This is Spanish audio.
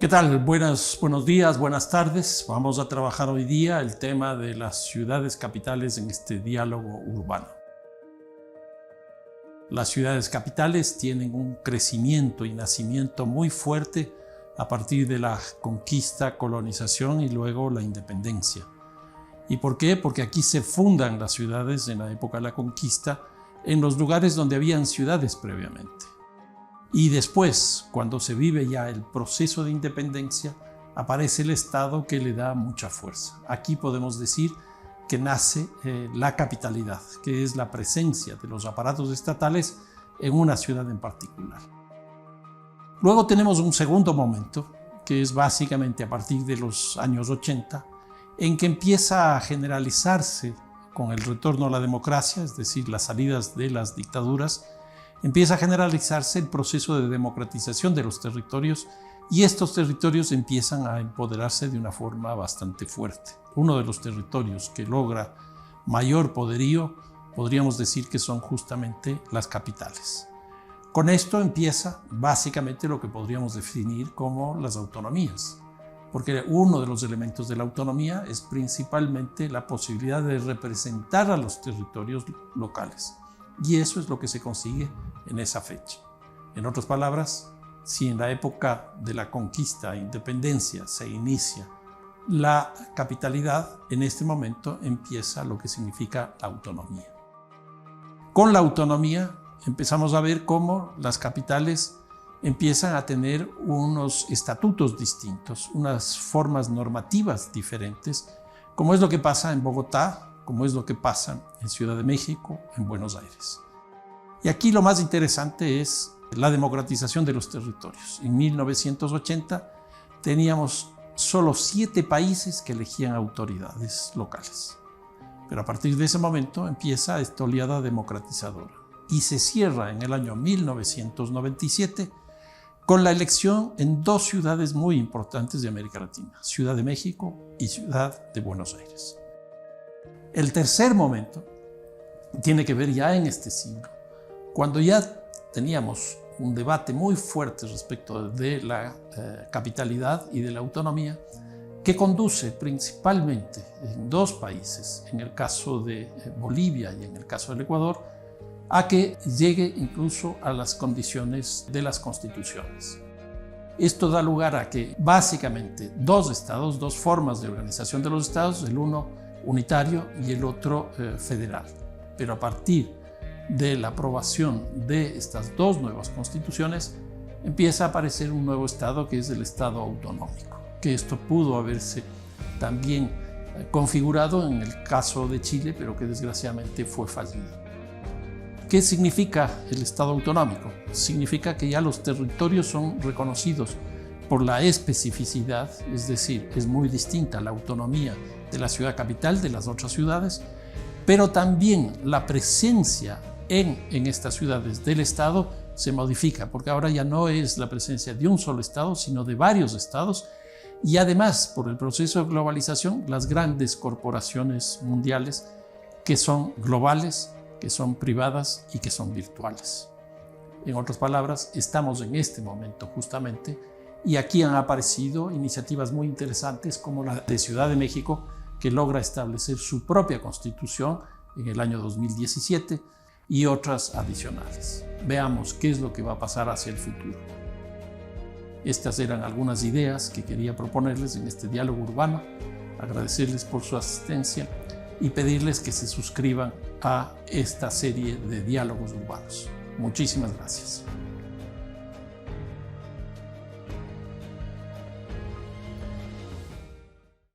¿Qué tal? Buenos días, buenas tardes. Vamos a trabajar hoy día el tema de las ciudades capitales en este diálogo urbano. Las ciudades capitales tienen un crecimiento y nacimiento muy fuerte a partir de la conquista, colonización y luego la independencia. ¿Y por qué? Porque aquí se fundan las ciudades en la época de la conquista en los lugares donde habían ciudades previamente. Y después, cuando se vive ya el proceso de independencia, aparece el Estado que le da mucha fuerza. Aquí podemos decir que nace la capitalidad, que es la presencia de los aparatos estatales en una ciudad en particular. Luego tenemos un segundo momento, que es básicamente a partir de los años 80, en que empieza a generalizarse con el retorno a la democracia, es decir, las salidas de las dictaduras, empieza a generalizarse el proceso de democratización de los territorios y estos territorios empiezan a empoderarse de una forma bastante fuerte. Uno de los territorios que logra mayor poderío podríamos decir que son justamente las capitales. Con esto empieza básicamente lo que podríamos definir como las autonomías, porque uno de los elementos de la autonomía es principalmente la posibilidad de representar a los territorios locales. Y eso es lo que se consigue en esa fecha. En otras palabras, si en la época de la conquista e independencia se inicia la capitalidad, en este momento empieza lo que significa la autonomía. Con la autonomía empezamos a ver cómo las capitales empiezan a tener unos estatutos distintos, unas formas normativas diferentes, como es lo que pasa en Bogotá, como es lo que pasa en Ciudad de México, en Buenos Aires. Y aquí lo más interesante es la democratización de los territorios. En 1980 teníamos solo 7 países que elegían autoridades locales. Pero a partir de ese momento empieza esta oleada democratizadora y se cierra en el año 1997 con la elección en 2 ciudades muy importantes de América Latina, Ciudad de México y Ciudad de Buenos Aires. El tercer momento tiene que ver ya en este siglo, cuando ya teníamos un debate muy fuerte respecto de la capitalidad y de la autonomía, que conduce principalmente en 2 países, en el caso de Bolivia y en el caso del Ecuador, a que llegue incluso a las condiciones de las constituciones. Esto da lugar a que básicamente 2 estados, 2 formas de organización de los estados, el uno unitario y el otro federal. Pero a partir de la aprobación de estas 2 nuevas constituciones, empieza a aparecer un nuevo estado que es el estado autonómico, que esto pudo haberse también configurado en el caso de Chile, pero que desgraciadamente fue fallido. ¿Qué significa el estado autonómico? Significa que ya los territorios son reconocidos por la especificidad, es decir, es muy distinta la autonomía de la ciudad capital de las otras ciudades, pero también la presencia en estas ciudades del Estado se modifica, porque ahora ya no es la presencia de un solo Estado, sino de varios Estados, y además, por el proceso de globalización, las grandes corporaciones mundiales que son globales, que son privadas y que son virtuales. En otras palabras, estamos en este momento justamente, y aquí han aparecido iniciativas muy interesantes como la de Ciudad de México, que logra establecer su propia constitución en el año 2017 y otras adicionales. Veamos qué es lo que va a pasar hacia el futuro. Estas eran algunas ideas que quería proponerles en este diálogo urbano, agradecerles por su asistencia y pedirles que se suscriban a esta serie de diálogos urbanos. Muchísimas gracias.